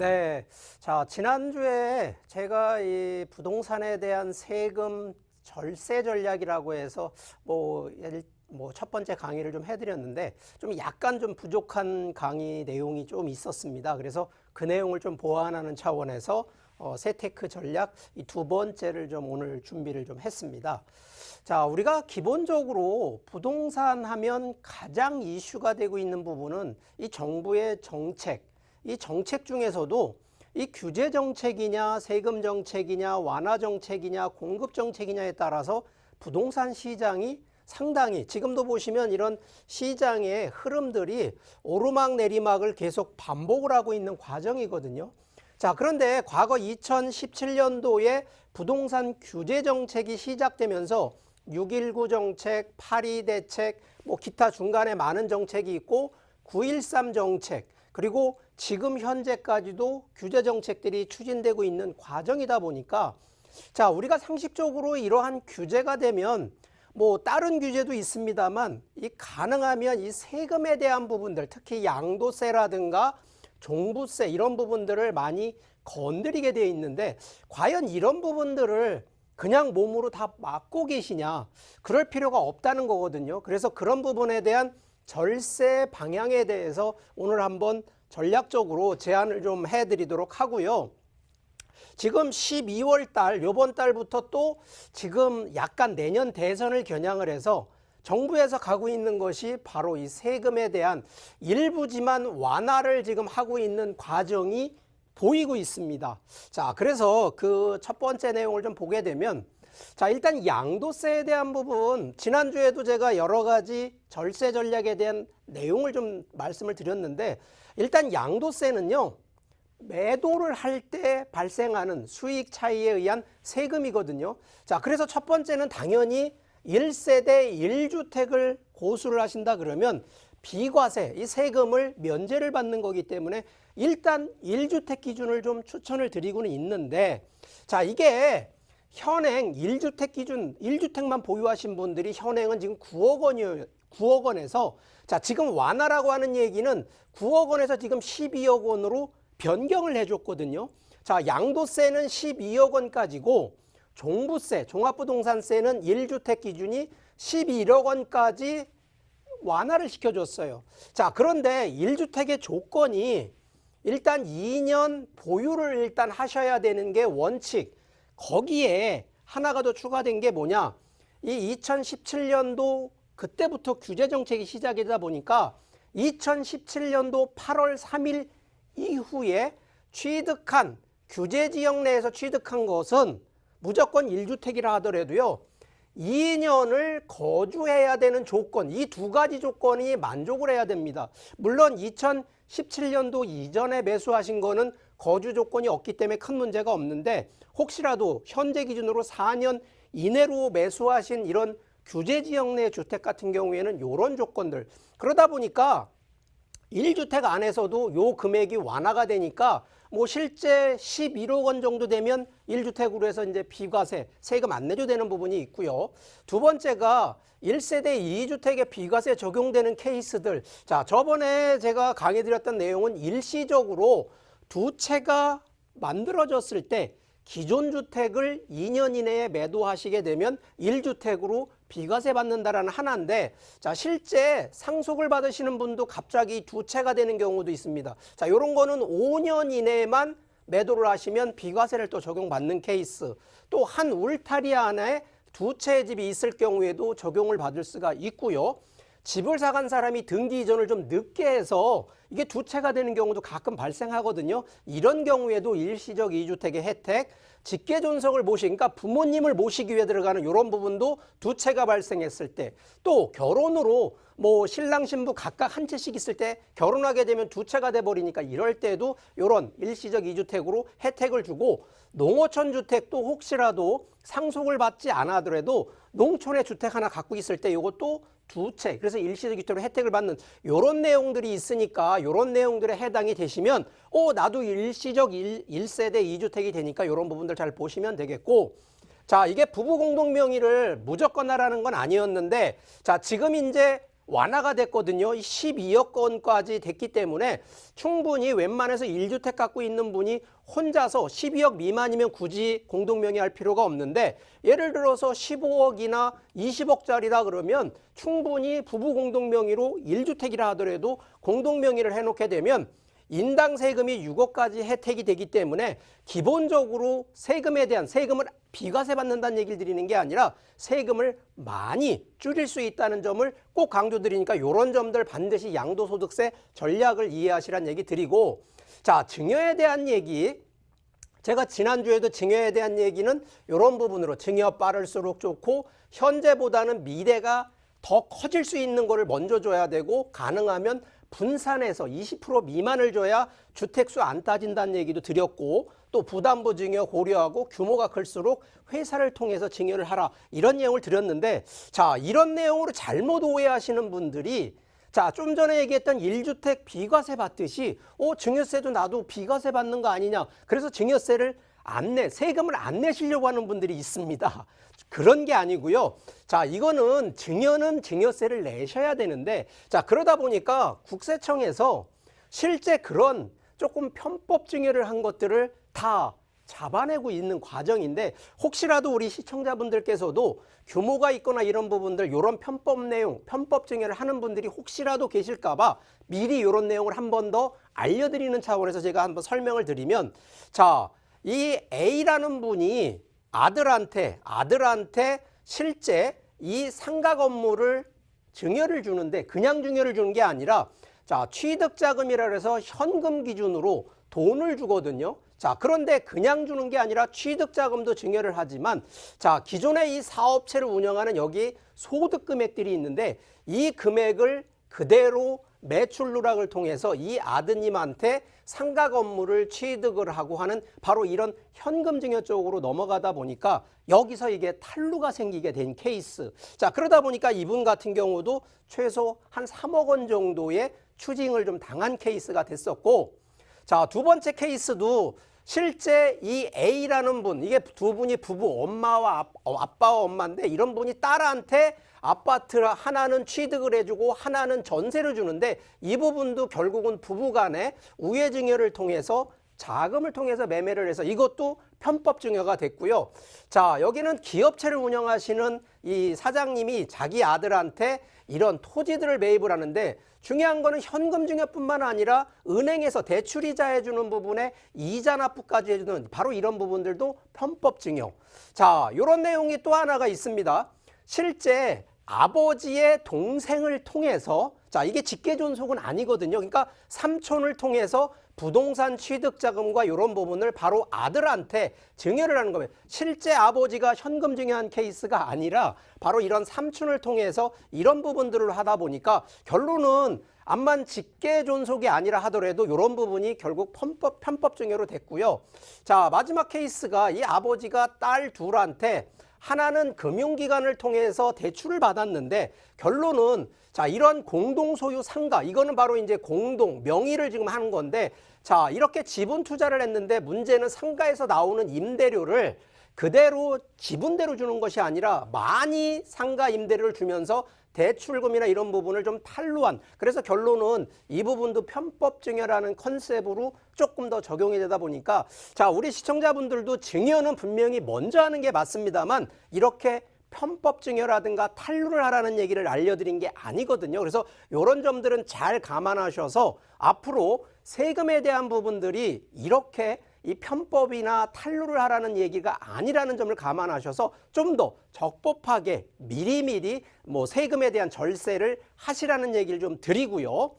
네. 자, 지난주에 제가 이 부동산에 대한 세금 절세 전략이라고 해서 첫 번째 강의를 좀 해드렸는데 좀 약간 좀 부족한 강의 내용이 좀 있었습니다. 그래서 그 내용을 좀 보완하는 차원에서 세테크 전략 이 두 번째를 좀 오늘 준비를 좀 했습니다. 자, 우리가 기본적으로 부동산 하면 가장 이슈가 되고 있는 부분은 이 정부의 정책, 이 정책 중에서도 이 규제 정책이냐, 세금 정책이냐, 완화 정책이냐, 공급 정책이냐에 따라서 부동산 시장이 상당히 지금도 보시면 이런 시장의 흐름들이 오르막 내리막을 계속 반복을 하고 있는 과정이거든요. 자, 그런데 과거 2017년도에 부동산 규제 정책이 시작되면서 6.19 정책, 8.2 대책, 기타 중간에 많은 정책이 있고 9.13 정책, 그리고 지금 현재까지도 규제 정책들이 추진되고 있는 과정이다 보니까 자, 우리가 상식적으로 이러한 규제가 되면 다른 규제도 있습니다만 이 가능하면 이 세금에 대한 부분들, 특히 양도세라든가 종부세 이런 부분들을 많이 건드리게 되어 있는데 과연 이런 부분들을 그냥 몸으로 다 막고 계시냐? 그럴 필요가 없다는 거거든요. 그래서 그런 부분에 대한 절세 방향에 대해서 오늘 한번 전략적으로 제안을 좀 해드리도록 하고요. 지금 12월 달, 요번 달부터 또 지금 약간 내년 대선을 겨냥을 해서 정부에서 가고 있는 것이 바로 이 세금에 대한 일부지만 완화를 지금 하고 있는 과정이 보이고 있습니다. 자, 그래서 그 첫 번째 내용을 좀 보게 되면 자, 일단 양도세에 대한 부분 지난주에도 제가 여러 가지 절세 전략에 대한 내용을 좀 말씀을 드렸는데 일단 양도세는요. 매도를 할 때 발생하는 수익 차이에 의한 세금이거든요. 자, 그래서 첫 번째는 당연히 1세대 1주택을 고수를 하신다 그러면 비과세, 이 세금을 면제를 받는 거기 때문에 일단 1주택 기준을 좀 추천을 드리고는 있는데 자, 이게 현행 1주택 기준 1주택만 보유하신 분들이 현행은 지금 9억 원이에요. 9억 원에서 자, 지금 완화라고 하는 얘기는 9억 원에서 지금 12억 원으로 변경을 해줬거든요. 자, 양도세는 12억 원까지고 종부세, 종합부동산세는 1주택 기준이 11억 원까지 완화를 시켜줬어요. 자, 그런데 1주택의 조건이 일단 2년 보유를 일단 하셔야 되는 게 원칙. 거기에 하나가 더 추가된 게 뭐냐? 이 2017년도 그때부터 규제 정책이 시작이 되다 보니까 2017년도 8월 3일 이후에 취득한 규제 지역 내에서 취득한 것은 무조건 1주택이라 하더라도요. 2년을 거주해야 되는 조건, 이 두 가지 조건이 만족을 해야 됩니다. 물론 2017년도 이전에 매수하신 거는 거주 조건이 없기 때문에 큰 문제가 없는데 혹시라도 현재 기준으로 4년 이내로 매수하신 이런 규제 지역 내 주택 같은 경우에는 이런 조건들 그러다 보니까 1주택 안에서도 요 금액이 완화가 되니까 실제 11억 원 정도 되면 1주택으로 해서 이제 비과세, 세금 안 내도 되는 부분이 있고요. 두 번째가 1세대 2주택에 비과세 적용되는 케이스들. 자, 저번에 제가 강의 드렸던 내용은 일시적으로 두 채가 만들어졌을 때 기존 주택을 2년 이내에 매도하시게 되면 1주택으로 비과세 받는다라는 하나인데 자, 실제 상속을 받으시는 분도 갑자기 두 채가 되는 경우도 있습니다. 자, 요런 거는 5년 이내에만 매도를 하시면 비과세를 또 적용받는 케이스. 또 한 울타리 안에 두 채의 집이 있을 경우에도 적용을 받을 수가 있고요. 집을 사간 사람이 등기 이전을 좀 늦게 해서 이게 두 채가 되는 경우도 가끔 발생하거든요. 이런 경우에도 일시적 2주택의 혜택, 직계존속을 그러니까 부모님을 모시기 위해 들어가는 이런 부분도 두 채가 발생했을 때, 또 결혼으로 신랑 신부 각각 한 채씩 있을 때 결혼하게 되면 두 채가 돼버리니까 이럴 때도 이런 일시적 2주택으로 혜택을 주고 농어촌 주택도 혹시라도 상속을 받지 않아더라도 농촌의 주택 하나 갖고 있을 때 이것도 두 채, 그래서 일시적 2주택으로 혜택을 받는 이런 내용들이 있으니까 이런 내용들에 해당이 되시면 나도 일시적 1세대 2주택이 되니까 이런 부분들 잘 보시면 되겠고 자, 이게 부부 공동 명의를 무조건 하라는 건 아니었는데 자, 지금 이제 완화가 됐거든요. 12억 건까지 됐기 때문에 충분히 웬만해서 1주택 갖고 있는 분이 혼자서 12억 미만이면 굳이 공동명의 할 필요가 없는데, 예를 들어서 15억이나 20억짜리다 그러면 충분히 부부 공동명의로 1주택이라 하더라도 공동명의를 해놓게 되면 인당 세금이 6억까지 혜택이 되기 때문에 기본적으로 세금에 대한 세금을 비과세 받는다는 얘기를 드리는 게 아니라 세금을 많이 줄일 수 있다는 점을 꼭 강조드리니까 이런 점들 반드시 양도소득세 전략을 이해하시라는 얘기 드리고, 자, 증여에 대한 얘기, 제가 지난주에도 증여에 대한 얘기는 이런 부분으로 증여 빠를수록 좋고 현재보다는 미래가 더 커질 수 있는 거를 먼저 줘야 되고 가능하면 분산해서 20% 미만을 줘야 주택수 안 따진다는 얘기도 드렸고, 또 부담부 증여 고려하고 규모가 클수록 회사를 통해서 증여를 하라, 이런 내용을 드렸는데, 자, 이런 내용으로 잘못 오해하시는 분들이, 자, 좀 전에 얘기했던 1주택 비과세 받듯이 증여세도 나도 비과세 받는 거 아니냐, 그래서 증여세를 세금을 안 내시려고 하는 분들이 있습니다. 그런 게 아니고요. 자, 이거는 증여는 증여세를 내셔야 되는데, 자, 그러다 보니까 국세청에서 실제 그런 조금 편법 증여를 한 것들을 다 잡아내고 있는 과정인데, 혹시라도 우리 시청자분들께서도 규모가 있거나 이런 부분들, 이런 편법 내용, 편법 증여를 하는 분들이 혹시라도 계실까봐 미리 이런 내용을 한 번 더 알려드리는 차원에서 제가 한번 설명을 드리면, 자, 이 A라는 분이 아들한테 실제 이 상가 건물을 증여를 주는데, 그냥 증여를 주는 게 아니라, 자, 취득자금이라 해서 현금 기준으로 돈을 주거든요. 자, 그런데 그냥 주는 게 아니라 취득자금도 증여를 하지만, 자, 기존에 이 사업체를 운영하는 여기 소득 금액들이 있는데, 이 금액을 그대로 매출 누락을 통해서 이 아드님한테 상가 건물을 취득을 하고 하는 바로 이런 현금 증여 쪽으로 넘어가다 보니까 여기서 이게 탈루가 생기게 된 케이스. 자, 그러다 보니까 이분 같은 경우도 최소 한 3억 원 정도의 추징을 좀 당한 케이스가 됐었고, 자, 두 번째 케이스도 실제 이 A라는 분, 이게 두 분이 부부, 엄마와 아빠와 엄마인데, 이런 분이 딸한테 아파트 하나는 취득을 해주고 하나는 전세를 주는데, 이 부분도 결국은 부부간에 우회증여를 통해서 자금을 통해서 매매를 해서 이것도 편법 증여가 됐고요. 자, 여기는 기업체를 운영하시는 이 사장님이 자기 아들한테 이런 토지들을 매입을 하는데, 중요한 거는 현금 증여뿐만 아니라 은행에서 대출이자 해주는 부분에 이자 납부까지 해주는 바로 이런 부분들도 편법 증여. 자, 이런 내용이 또 하나가 있습니다. 실제 아버지의 동생을 통해서, 자, 이게 직계존속은 아니거든요. 그러니까 삼촌을 통해서 부동산 취득자금과 이런 부분을 바로 아들한테 증여를 하는 거예요. 실제 아버지가 현금 증여한 케이스가 아니라 바로 이런 삼촌을 통해서 이런 부분들을 하다 보니까 결론은 암만 직계존속이 아니라 하더라도 이런 부분이 결국 편법 증여로 됐고요. 자, 마지막 케이스가 이 아버지가 딸 둘한테 하나는 금융기관을 통해서 대출을 받았는데, 결론은 자, 이런 공동소유 상가, 이거는 바로 이제 공동 명의를 지금 하는 건데, 자, 이렇게 지분 투자를 했는데 문제는 상가에서 나오는 임대료를 그대로 지분대로 주는 것이 아니라 많이 상가 임대료를 주면서 대출금이나 이런 부분을 좀 탈루한, 그래서 결론은 이 부분도 편법 증여라는 컨셉으로 조금 더 적용이 되다 보니까, 자, 우리 시청자분들도 증여는 분명히 먼저 하는 게 맞습니다만 이렇게 편법 증여라든가 탈루를 하라는 얘기를 알려드린 게 아니거든요. 그래서 이런 점들은 잘 감안하셔서 앞으로 세금에 대한 부분들이 이렇게 이 편법이나 탈루를 하라는 얘기가 아니라는 점을 감안하셔서 좀 더 적법하게 미리미리 세금에 대한 절세를 하시라는 얘기를 좀 드리고요.